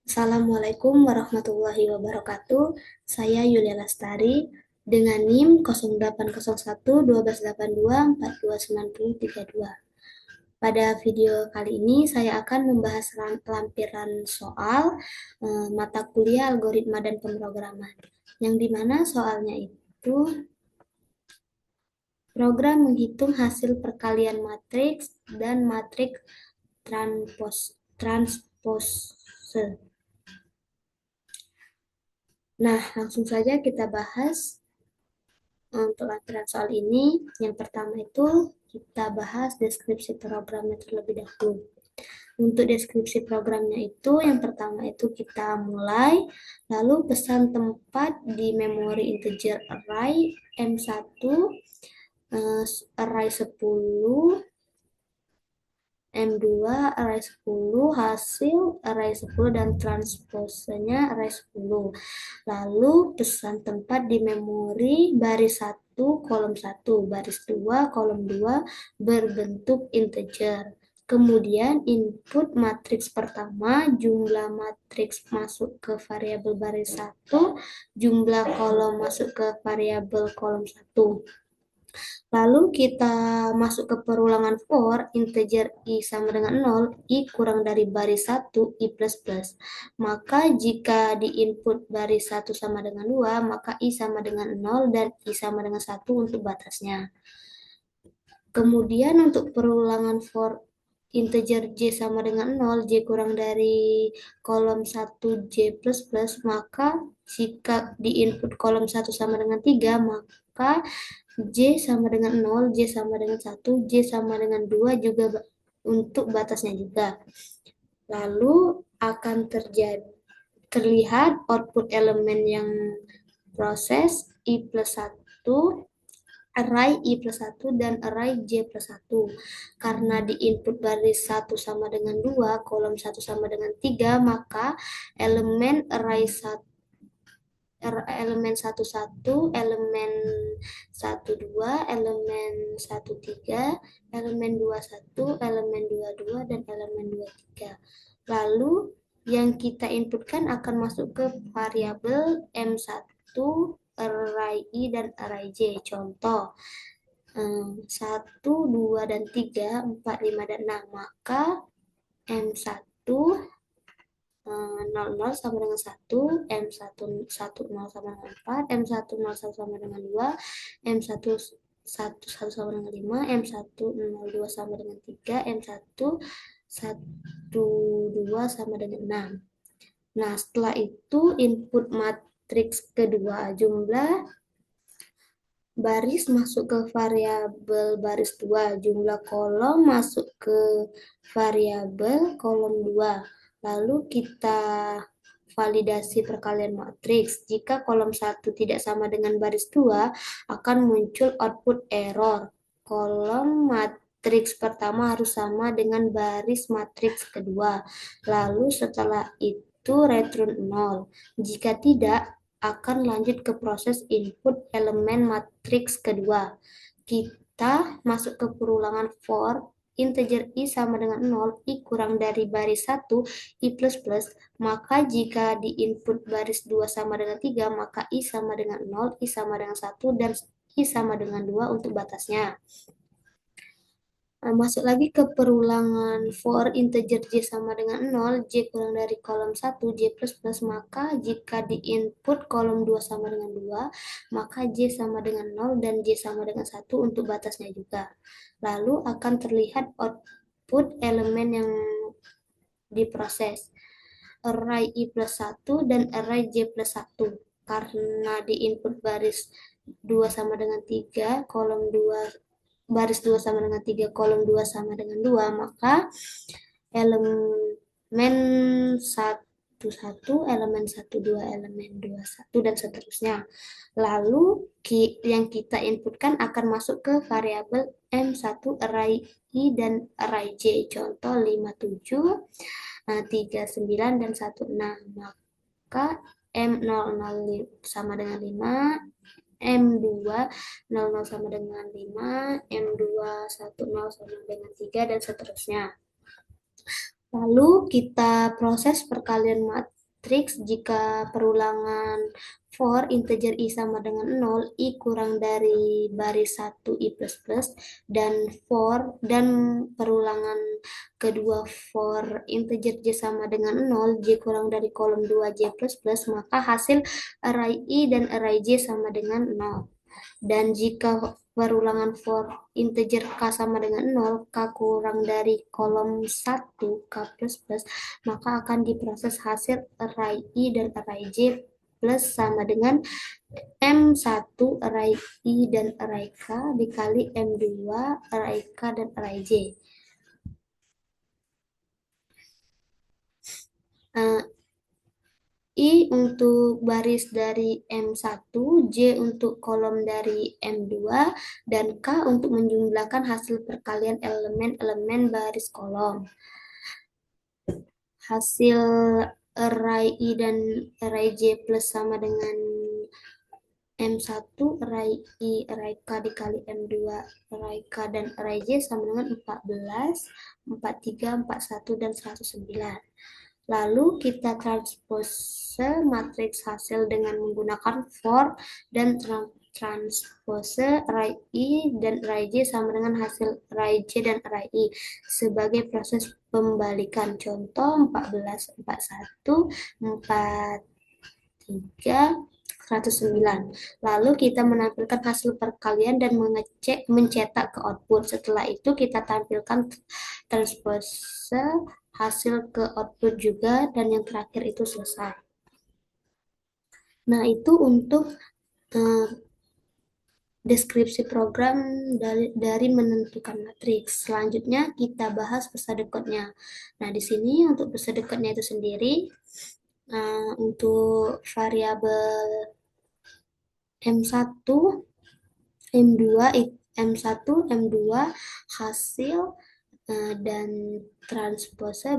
Assalamualaikum warahmatullahi wabarakatuh. Saya Yulia Lastari dengan NIM 0801 1282 429032. Pada video kali ini saya akan membahas lampiran soal mata kuliah algoritma dan pemrograman. Yang dimana soalnya itu program menghitung hasil perkalian matriks dan matriks transpose. Nah, langsung saja kita bahas untuk lampiran soal ini. Yang pertama itu kita bahas deskripsi programnya terlebih dahulu. Untuk deskripsi programnya itu, yang pertama itu kita mulai, lalu pesan tempat di memori integer array M1, array 10, M2, array 10, hasil array 10, dan transposenya array 10. Lalu pesan tempat di memori baris 1, kolom 1, baris 2, kolom 2 berbentuk integer. Kemudian input matriks pertama, jumlah matriks masuk ke variabel baris 1, jumlah kolom masuk ke variabel kolom 1. Lalu kita masuk ke perulangan for, integer i sama dengan 0, i kurang dari baris 1, i plus plus. Maka jika di input baris 1 sama dengan 2, maka i sama dengan 0 dan i sama dengan 1 untuk batasnya. Kemudian untuk perulangan for integer j sama dengan 0, j kurang dari kolom 1 j plus plus, maka jika di input kolom 1 sama dengan 3, maka J sama dengan 0, J sama dengan 1, J sama dengan 2 juga untuk batasnya juga. Lalu akan terlihat output elemen yang proses I plus 1, array I plus 1, dan array J plus 1. Karena di input baris 1 sama dengan 2, kolom 1 sama dengan 3, maka elemen array 1 elemen 11, elemen 12, elemen 13, elemen 21, elemen 22, dan elemen 23. Lalu yang kita inputkan akan masuk ke variabel M1, array I, dan array J. Contoh 1, 2, dan 3, 4, 5, dan 6. Maka M1 00 sama dengan 1, M1 10 sama dengan 4, M1 01 sama dengan 2, M1 11 sama dengan 5, M1 02 sama dengan 3, M1 12 sama dengan 6. Nah, setelah itu input matriks kedua, jumlah baris masuk ke variabel baris 2, jumlah kolom masuk ke variabel kolom 2. Lalu kita validasi perkalian matriks. Jika kolom 1 tidak sama dengan baris 2, akan muncul output error. Kolom matriks pertama harus sama dengan baris matriks kedua. Lalu setelah itu return 0. Jika tidak, akan lanjut ke proses input elemen matriks kedua. Kita masuk ke perulangan for, integer i sama dengan 0, i kurang dari baris 1, i plus plus, maka jika di input baris 2 sama dengan 3, maka i sama dengan 0, i sama dengan 1, dan i sama dengan 2 untuk batasnya. Masuk lagi ke perulangan for integer j sama dengan 0, j kurang dari kolom 1, j plus plus, maka jika di input kolom 2 sama dengan 2, maka j sama dengan 0 dan j sama dengan 1 untuk batasnya juga. Lalu akan terlihat output elemen yang diproses, array i plus 1 dan array j plus 1. Karena di input baris 2 sama dengan 3, kolom 2 baris 2 sama dengan 3, kolom 2 sama dengan 2, maka elemen 1, elemen 1, 2, elemen 2, 1, dan seterusnya. Lalu yang kita inputkan akan masuk ke variabel M1, array I, dan array J. Contoh 5, 7, 3, 9, dan 1, 6. Maka M00 sama dengan 5, M2 00 sama dengan 5, M2 10 sama dengan 3, dan seterusnya. Lalu kita proses perkalian matriks jika perulangan for integer i sama dengan 0, i kurang dari baris 1 i plus plus, dan perulangan kedua for integer j sama dengan 0, j kurang dari kolom 2 j plus plus, maka hasil array i dan array j sama dengan 0. Dan jika perulangan for integer k sama dengan 0, k kurang dari kolom 1 k plus plus, maka akan diproses hasil array i dan array j plus sama dengan M1 array i dan array k dikali M2 array k dan array j. I untuk baris dari M1, J untuk kolom dari M2, dan K untuk menjumlahkan hasil perkalian elemen-elemen baris kolom. Hasil array I dan array J plus sama dengan M1, array I, array K dikali M2, array K dan array J sama dengan 14, 43, 41, dan 109. Lalu kita transpose matriks hasil dengan menggunakan for dan transpose array I dan array J sama dengan hasil array J dan array I sebagai proses pembalikan. Contoh 14, 41, 43, 109. Lalu kita menampilkan hasil perkalian dan mencetak ke output. Setelah itu kita tampilkan transpose hasil ke output juga, dan yang terakhir itu selesai. Nah, itu untuk deskripsi program dari menentukan matriks. Selanjutnya kita bahas pesadekotnya. Nah, di sini untuk pesadekotnya itu sendiri, untuk variabel M1, M2, M1, M2 hasil dan transpose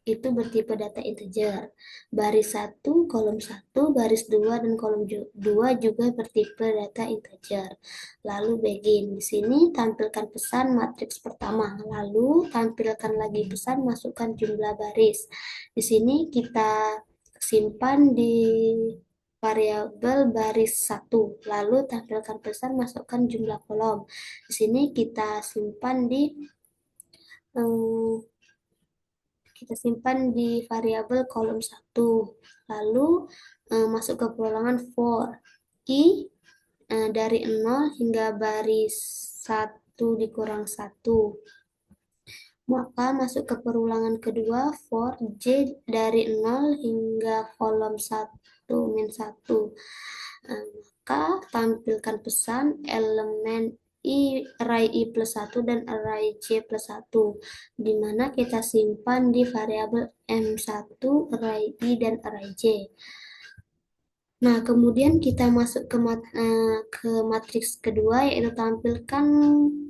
itu bertipe data integer. Baris 1, kolom 1, baris 2, dan kolom 2 juga bertipe data integer. Lalu begin. Di sini tampilkan pesan matriks pertama. Lalu tampilkan lagi pesan masukkan jumlah baris. Di sini kita simpan di variabel baris 1. Lalu tampilkan pesan masukkan jumlah kolom. Di sini kita simpan di variabel kolom 1. Lalu masuk ke perulangan for i dari 0 hingga baris 1 dikurang 1. Maka masuk ke perulangan kedua for j dari 0 hingga kolom 1 min 1. Maka tampilkan pesan elemen array I plus 1 dan array J plus 1, di mana kita simpan di variabel M1, array I dan array J. Nah, kemudian kita masuk ke matriks kedua, yaitu tampilkan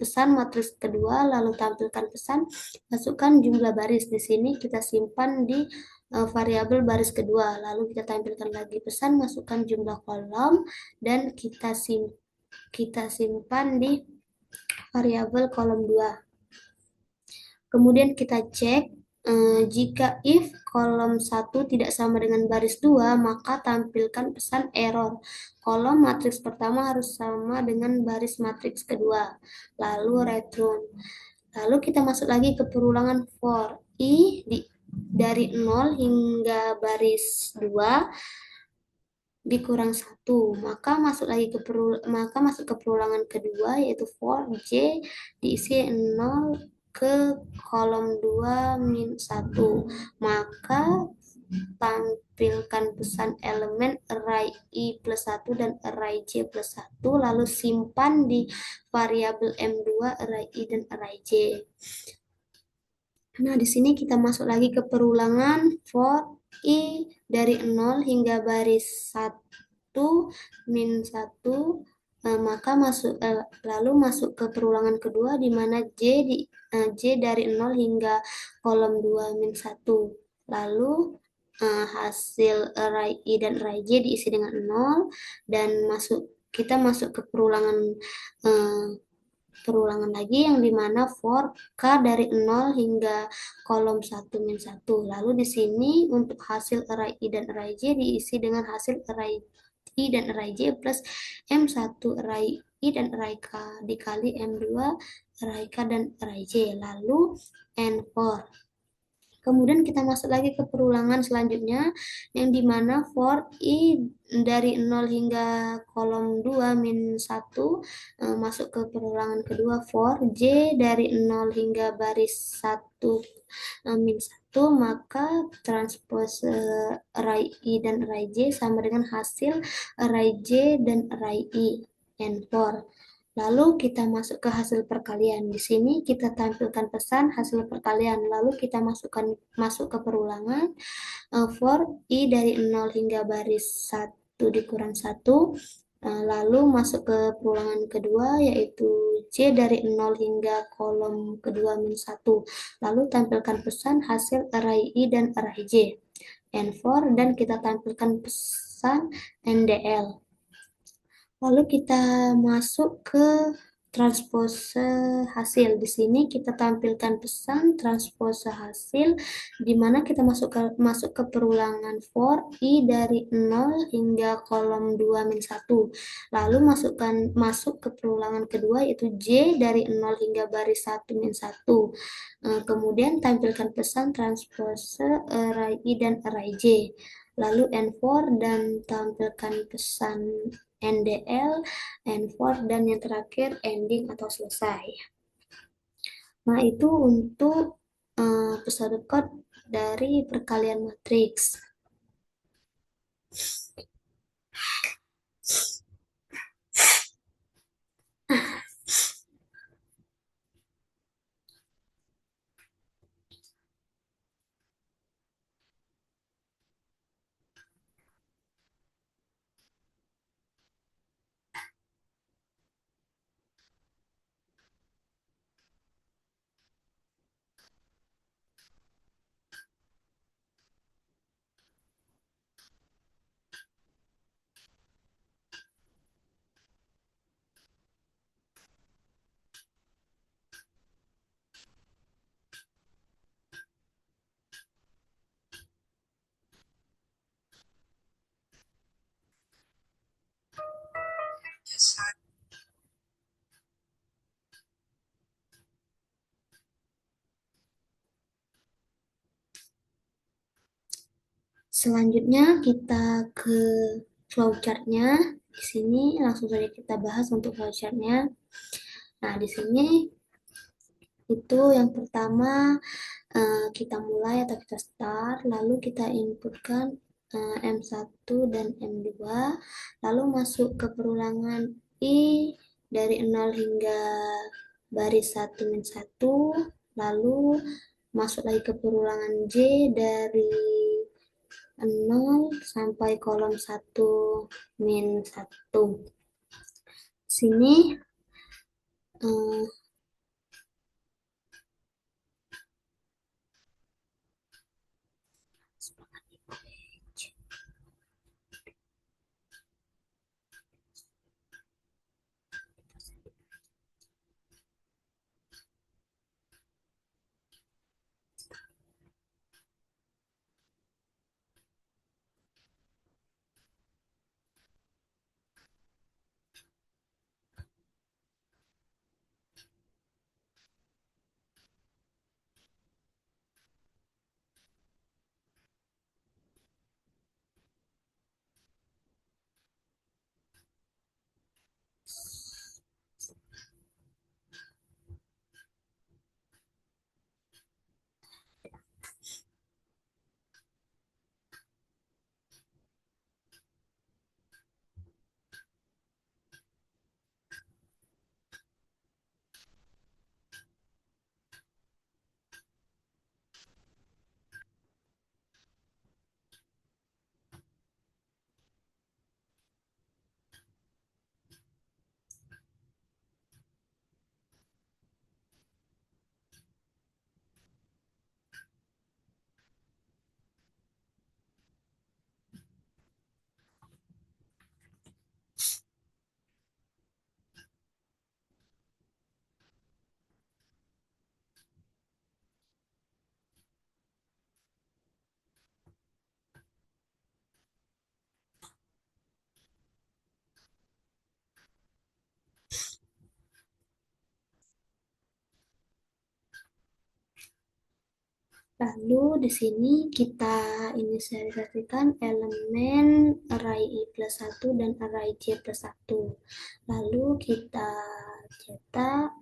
pesan matriks kedua, lalu tampilkan pesan, masukkan jumlah baris. Di sini kita simpan di variabel baris kedua, lalu kita tampilkan lagi pesan, masukkan jumlah kolom, dan kita simpan di variabel kolom 2. Kemudian kita cek jika if kolom 1 tidak sama dengan baris 2, maka tampilkan pesan error. Kolom matriks pertama harus sama dengan baris matriks kedua. Lalu return. Lalu kita masuk lagi ke perulangan for i dari 0 hingga baris 2 dikurang 1. Maka masuk ke perulangan kedua, yaitu for j diisi 0 ke kolom 2 min 1. Maka tampilkan pesan elemen array I plus 1 dan array J plus 1, lalu simpan di variabel M2 array I dan array J. Nah, di sini kita masuk lagi ke perulangan for I dari 0 hingga baris 1 min 1. Maka lalu masuk ke perulangan kedua, di mana J dari 0 hingga kolom 2 min 1. Lalu hasil array I dan array J diisi dengan 0, dan kita masuk ke perulangan perulangan lagi yang dimana for K dari 0 hingga kolom 1 min 1. Lalu di sini untuk hasil array I dan array J diisi dengan hasil array I dan array J plus M1 array I dan array K dikali M2 array K dan array J. Lalu N4. Kemudian kita masuk lagi ke perulangan selanjutnya yang dimana for I dari 0 hingga kolom 2 min 1 masuk ke perulangan kedua for J dari 0 hingga baris 1 min 1 maka transpose array I dan array J sama dengan hasil array J dan array I N4. Lalu kita masuk ke hasil perkalian. Di sini kita tampilkan pesan hasil perkalian. Lalu kita masuk ke perulangan for I dari 0 hingga baris 1 dikurang 1. Lalu masuk ke perulangan kedua yaitu J dari 0 hingga kolom kedua min 1. Lalu tampilkan pesan hasil array I dan array J. N4 dan kita tampilkan pesan NDL. Lalu kita masuk ke transpose hasil. Di sini kita tampilkan pesan transpose hasil di mana kita masuk ke perulangan for I dari 0 hingga kolom 2 min 1. Lalu masuk ke perulangan kedua yaitu J dari 0 hingga baris 1 min 1. Kemudian tampilkan pesan transpose array I dan array J. Lalu N4 dan tampilkan pesan NDL, N4, dan yang terakhir ending atau selesai. Nah, itu untuk pseudocode dari perkalian matriks. Selanjutnya kita ke flowchartnya. Di sini langsung saja kita bahas untuk flowchartnya. Nah, di sini itu yang pertama kita mulai atau kita start, lalu kita inputkan M1 dan M2, lalu masuk ke perulangan I dari 0 hingga baris 1 min 1, lalu masuk lagi ke perulangan J dari 0 sampai kolom 1 min 1. Sini eh, Lalu di sini kita inisialisasikan elemen array i plus 1 dan array j plus 1. Lalu kita cetak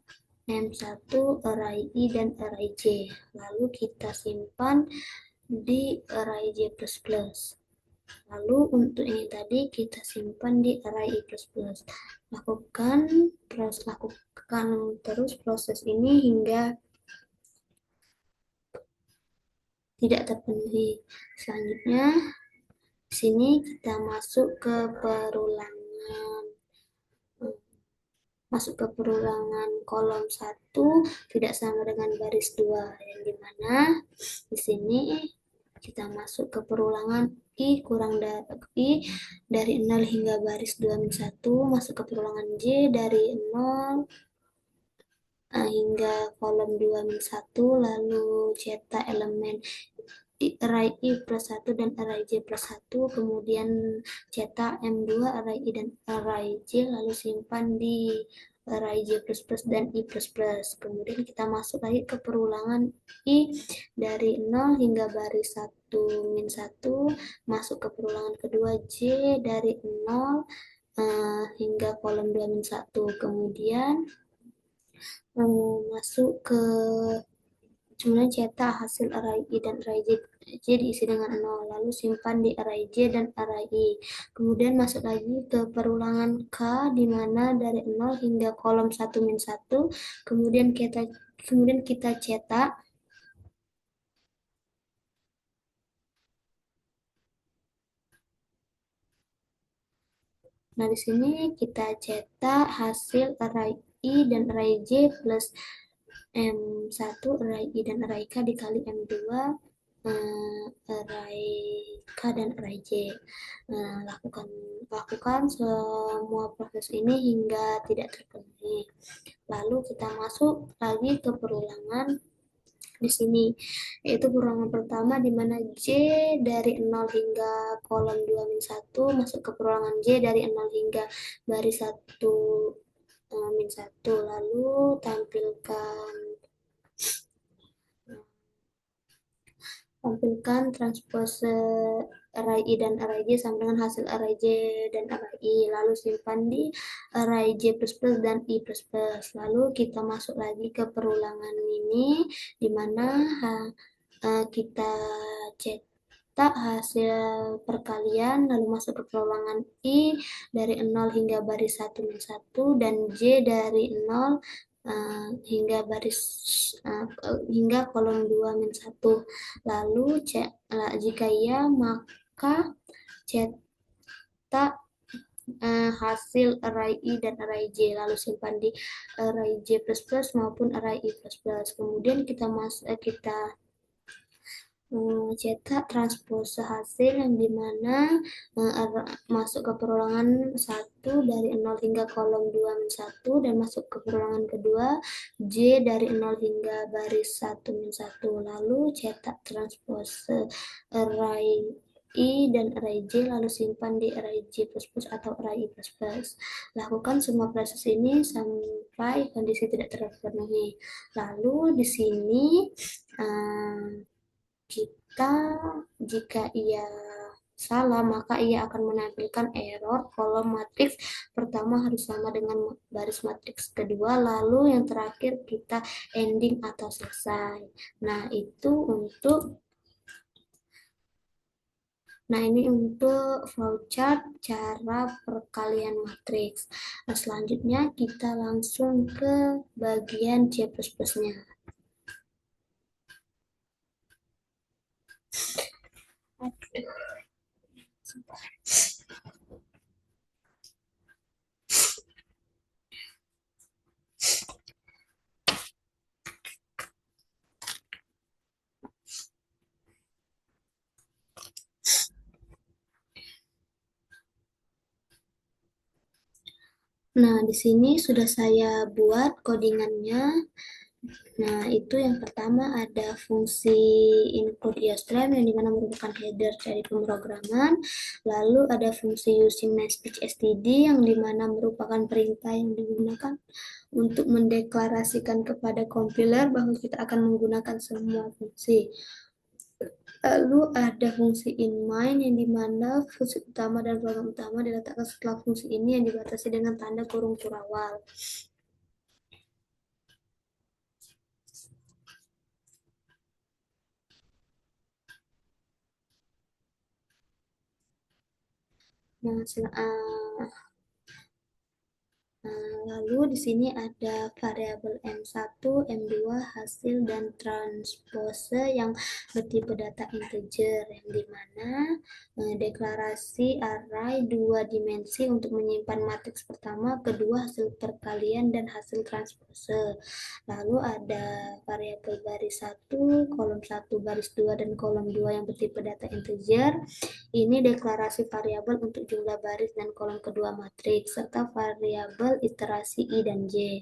M1 array i dan array j. Lalu kita simpan di array j plus plus. Lalu untuk ini tadi kita simpan di array i plus plus. Lakukan terus proses ini hingga tidak terpenuhi. Selanjutnya, di sini kita masuk ke perulangan. Masuk ke perulangan kolom 1 tidak sama dengan baris 2, yang dimana di sini kita masuk ke perulangan I kurang I dari 0 hingga baris 2 min 1, masuk ke perulangan J dari 0 hingga kolom 2 min 1, lalu cetak elemen array i plus 1 dan array j plus 1, kemudian cetak M2 array i dan array j, lalu simpan di array j plus plus dan i plus plus. Kemudian kita masuk lagi ke perulangan i dari 0 hingga baris 1 min 1, masuk ke perulangan kedua j dari 0 hingga kolom 2 min 1. Kemudian masuk ke kemudian cetak hasil array i dan array j diisi dengan 0, lalu simpan di array j dan array i. Kemudian masuk lagi ke perulangan k di mana dari 0 hingga kolom 1 min 1, kemudian kita cetak. Nah, di sini kita cetak hasil array i dan array j plus M1 array i dan array k dikali M2 array k dan array j. Lakukan semua proses ini hingga tidak terpenuhi. Lalu kita masuk lagi ke perulangan di sini, yaitu perulangan pertama di mana J dari 0 hingga kolom 2 min 1, masuk ke perulangan J dari 0 hingga baris 1 min 1, lalu tampilkan transpose array i dan array j sama dengan hasil array j dan array i, lalu simpan di array j plus plus dan i plus plus. Lalu kita masuk lagi ke perulangan ini di mana kita cetak hasil perkalian, lalu masuk ke perulangan i dari 0 hingga baris 1 min 1 dan j dari 0 hingga kolom 2 min 1. Lalu jika iya maka cetak hasil array i dan array j, lalu simpan di array j plus plus maupun array i plus plus. Kemudian kita cetak transpose hasil yang dimana masuk ke perulangan 1 dari 0 hingga kolom 2 min 1 dan masuk ke perulangan kedua J dari 0 hingga baris 1 min 1, lalu cetak transpose array I dan array J, lalu simpan di array J plus plus atau array I plus plus. Lakukan semua proses ini sampai kondisi tidak terpenuhi. Lalu di sini jika ia salah, maka ia akan menampilkan error kolom matriks pertama harus sama dengan baris matriks kedua, lalu yang terakhir kita ending atau selesai. Ini untuk flowchart cara perkalian matriks. Selanjutnya kita langsung ke bagian C++-nya. Nah, di sini sudah saya buat codingannya. Nah, itu yang pertama ada fungsi include iostream yang dimana merupakan header dari pemrograman. Lalu ada fungsi using namespace std yang dimana merupakan perintah yang digunakan untuk mendeklarasikan kepada compiler bahwa kita akan menggunakan semua fungsi. Lalu ada fungsi inline yang dimana fungsi utama dan program utama diletakkan setelah fungsi ini yang dibatasi dengan tanda kurung kurawal. Nah, lalu di sini ada variabel M1, M2, hasil, dan transpose yang bertipe data integer, yang dimana deklarasi array dua dimensi untuk menyimpan matriks pertama, kedua hasil perkalian, dan hasil transpose. Lalu ada variabel baris 1, kolom 1, baris 2, dan kolom 2 yang bertipe data integer. Ini deklarasi variabel untuk jumlah baris dan kolom kedua matriks, serta variabel iterasi I dan J.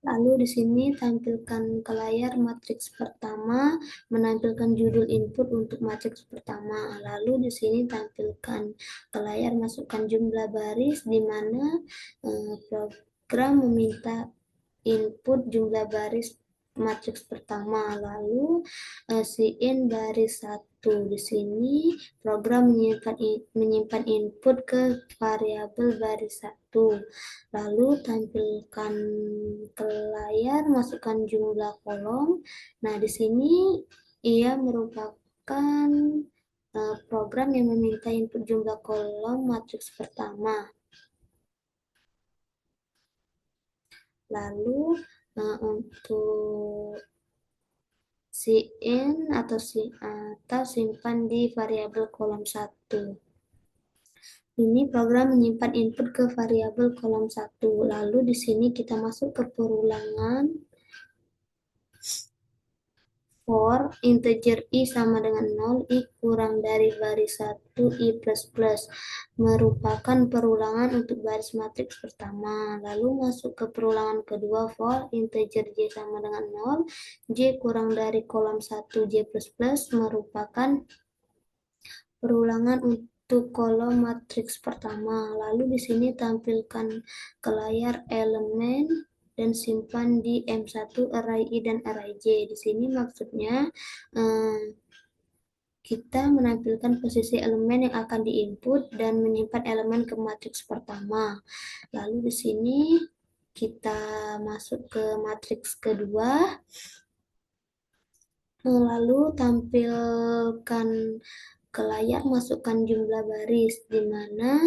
Lalu di sini tampilkan ke layar matriks pertama, menampilkan judul input untuk matriks pertama. Lalu di sini tampilkan ke layar masukkan jumlah baris, di mana program meminta input jumlah baris matriks pertama. Lalu sin baris 1. Di sini program menyimpan input ke variabel baris 1. Lalu tampilkan ke layar, masukkan jumlah kolom. Nah, di sini ia merupakan program yang meminta input jumlah kolom matriks pertama. Lalu untuk sin atau simpan di variabel kolom 1. Ini program menyimpan input ke variabel kolom 1. Lalu di sini kita masuk ke perulangan for integer I sama dengan 0, I kurang dari baris 1, I plus plus, merupakan perulangan untuk baris matriks pertama. Lalu masuk ke perulangan kedua for integer J sama dengan 0, J kurang dari kolom 1, J plus plus, merupakan perulangan untuk kolom matriks pertama. Lalu di sini tampilkan ke layar elemen dan simpan di M1 array I dan array J. Di sini maksudnya kita menampilkan posisi elemen yang akan diinput dan menyimpan elemen ke matriks pertama. Lalu di sini kita masuk ke matriks kedua. Lalu tampilkan ke layar, masukkan jumlah baris, di mana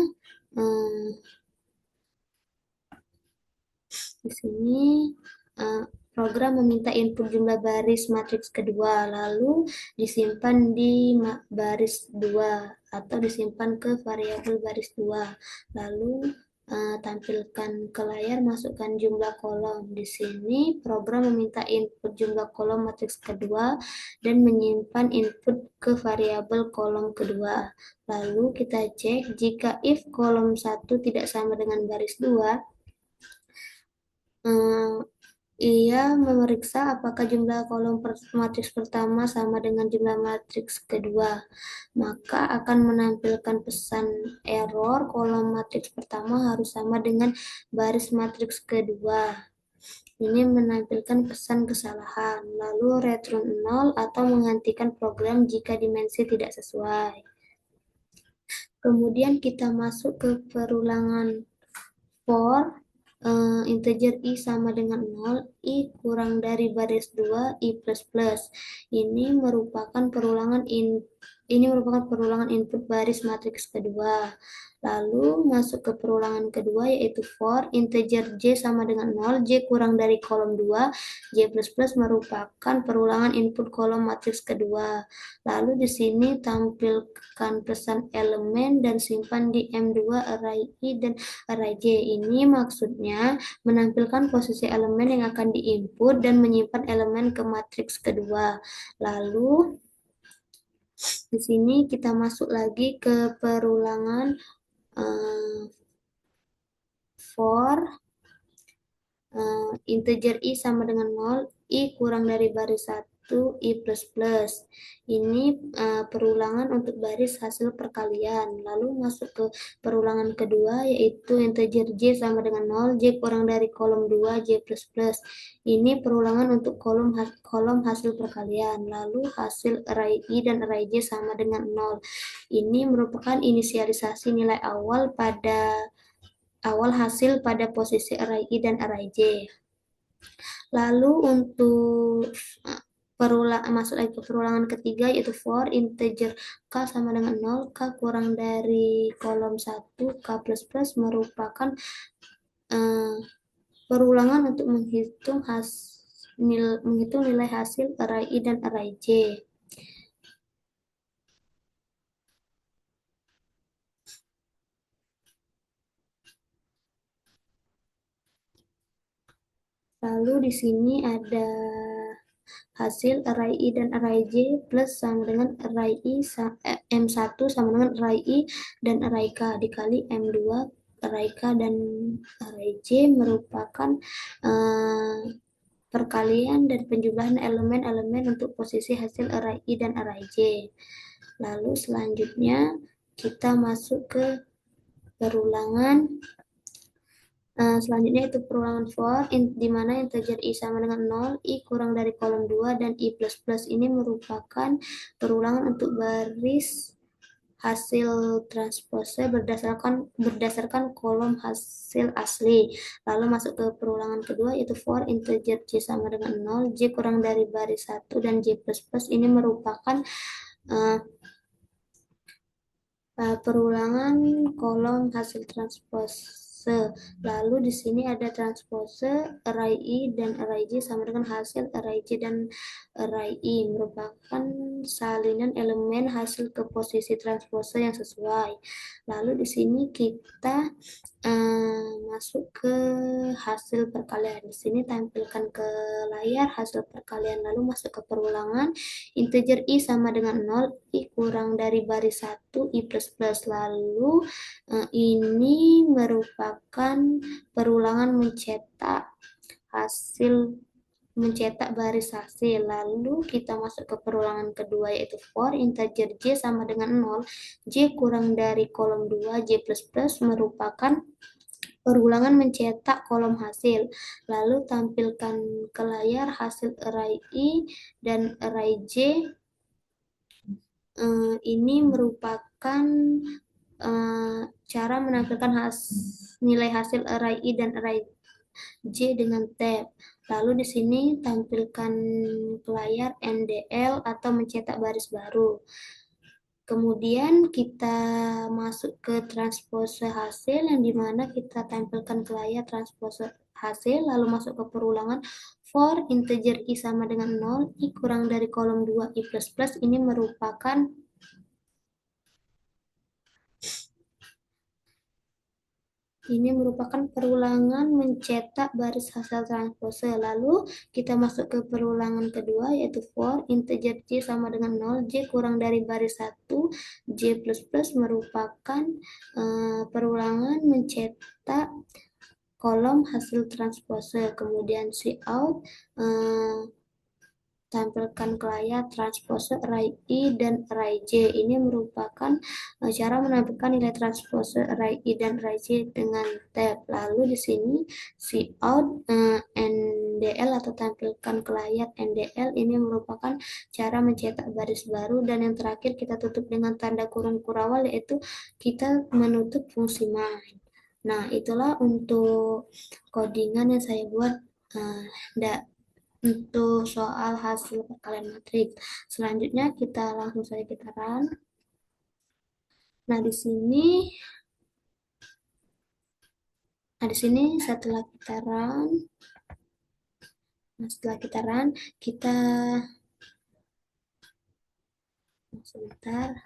di sini program meminta input jumlah baris matriks kedua, lalu disimpan di baris 2 atau disimpan ke variabel baris 2. Lalu tampilkan ke layar, masukkan jumlah kolom. Di sini program meminta input jumlah kolom matriks kedua dan menyimpan input ke variabel kolom kedua. Lalu kita cek jika if kolom 1 tidak sama dengan baris 2, ia memeriksa apakah jumlah kolom matriks pertama sama dengan jumlah matriks kedua. Maka akan menampilkan pesan error kolom matriks pertama harus sama dengan baris matriks kedua. Ini menampilkan pesan kesalahan. Lalu return 0 atau menghentikan program jika dimensi tidak sesuai. Kemudian kita masuk ke perulangan for integer I sama dengan 0, I kurang dari baris 2, I plus plus. Ini merupakan perulangan input baris matriks kedua. Lalu masuk ke perulangan kedua, yaitu for integer J sama dengan 0, J kurang dari kolom 2, J plus plus, merupakan perulangan input kolom matriks kedua. Lalu di sini tampilkan pesan elemen dan simpan di M2 array I dan array J. Ini maksudnya menampilkan posisi elemen yang akan diinput dan menyimpan elemen ke matriks kedua. Lalu di sini kita masuk lagi ke perulangan for integer I sama dengan 0, I kurang dari baris 1, 1 I plus plus. Ini perulangan untuk baris hasil perkalian. Lalu masuk ke perulangan kedua, yaitu integer J sama dengan 0, J kurang dari kolom 2, J plus plus. Ini perulangan untuk kolom hasil perkalian. Lalu hasil array I dan array J sama dengan 0. Ini merupakan inisialisasi nilai awal hasil pada posisi array I dan array J. Lalu untuk masuk lagi ke perulangan ketiga, yaitu for integer K sama dengan 0, K kurang dari kolom 1, K plus plus merupakan perulangan untuk menghitung nilai hasil array I dan array J. Lalu di sini ada hasil array I dan array J plus sama dengan array M1 sama dengan array I dan array K dikali M2 array K dan array J merupakan perkalian dan penjumlahan elemen-elemen untuk posisi hasil array I dan array J. Lalu selanjutnya kita masuk ke perulangan. Selanjutnya itu perulangan for, di mana integer I sama dengan 0, I kurang dari kolom 2, dan I plus plus ini merupakan perulangan untuk baris hasil transpose berdasarkan kolom hasil asli. Lalu masuk ke perulangan kedua, yaitu for integer J sama dengan 0, J kurang dari baris 1, dan J plus plus ini merupakan perulangan kolom hasil transpose. Lalu di sini ada transpose array I dan array J sama dengan hasil array J dan array I merupakan salinan elemen hasil ke posisi transpose yang sesuai. Lalu di sini kita masuk ke hasil perkalian. Di sini tampilkan ke layar hasil perkalian. Lalu masuk ke perulangan. Integer I sama dengan 0, I kurang dari baris 1, I plus plus. Lalu ini merupakan perulangan mencetak baris hasil. Lalu kita masuk ke perulangan kedua, yaitu for integer J sama dengan 0, J kurang dari kolom 2, J plus plus merupakan perulangan mencetak kolom hasil. Lalu tampilkan ke layar hasil array I dan array J. Ini merupakan cara menampilkan nilai hasil array I dan array J dengan tab. Lalu di sini tampilkan ke layar NDL atau mencetak baris baru. Kemudian kita masuk ke transpose hasil, yang dimana kita tampilkan ke layar transpose hasil, lalu masuk ke perulangan for integer I sama dengan 0, I kurang dari kolom 2, I plus plus ini merupakan perulangan mencetak baris hasil transpose. Lalu kita masuk ke perulangan kedua, yaitu for integer J sama dengan 0, J kurang dari baris 1, J plus plus merupakan perulangan mencetak kolom hasil transpose. Kemudian cout, tampilkan ke layar transpose array I dan array J. Ini merupakan cara menampilkan nilai transpose array I dan array J dengan tab. Lalu di sini cout NDL atau tampilkan ke layar NDL ini merupakan cara mencetak baris baru, dan yang terakhir kita tutup dengan tanda kurung kurawal, yaitu kita menutup fungsi main. Nah, itulah untuk codingan yang saya buat untuk soal hasil perkalian matriks. Selanjutnya kita langsung saja kita run. Nah, di sini setelah kita run, kita sebentar.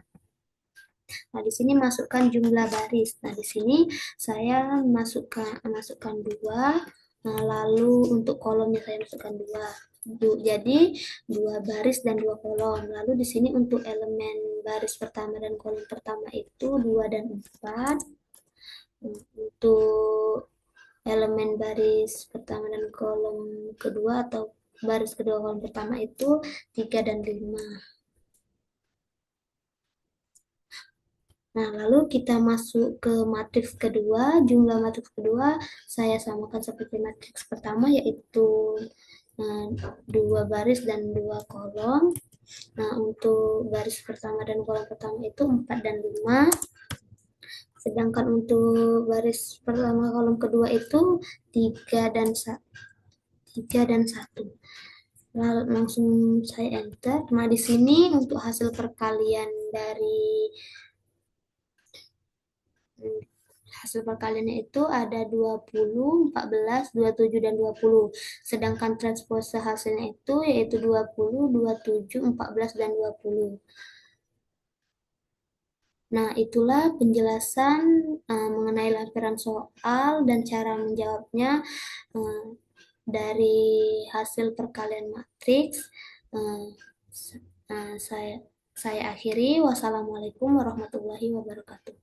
Nah, di sini masukkan jumlah baris. Nah, di sini saya masukkan 2. Nah, lalu untuk kolomnya saya masukkan 2. Jadi 2 baris dan 2 kolom. Lalu di sini untuk elemen baris pertama dan kolom pertama itu 2 dan 4. Untuk elemen baris pertama dan kolom kedua atau baris kedua kolom pertama itu 3 dan 5. Nah, lalu kita masuk ke matriks kedua. Jumlah matriks kedua saya samakan seperti matriks pertama, yaitu eh, 2 baris dan 2 kolom. Nah, untuk baris pertama dan kolom pertama itu 4 dan 5. Sedangkan untuk baris pertama kolom kedua itu 3 dan 1. Lalu langsung saya enter. Nah, di sini untuk hasil perkalian dari hmm, hasil perkaliannya itu ada 20, 14, 27, dan 20. Sedangkan transpose hasilnya itu yaitu 20, 27, 14, dan 20. Nah, itulah penjelasan mengenai lampiran soal dan cara menjawabnya eh, dari hasil perkalian matriks. Eh, saya akhiri. Wassalamualaikum warahmatullahi wabarakatuh.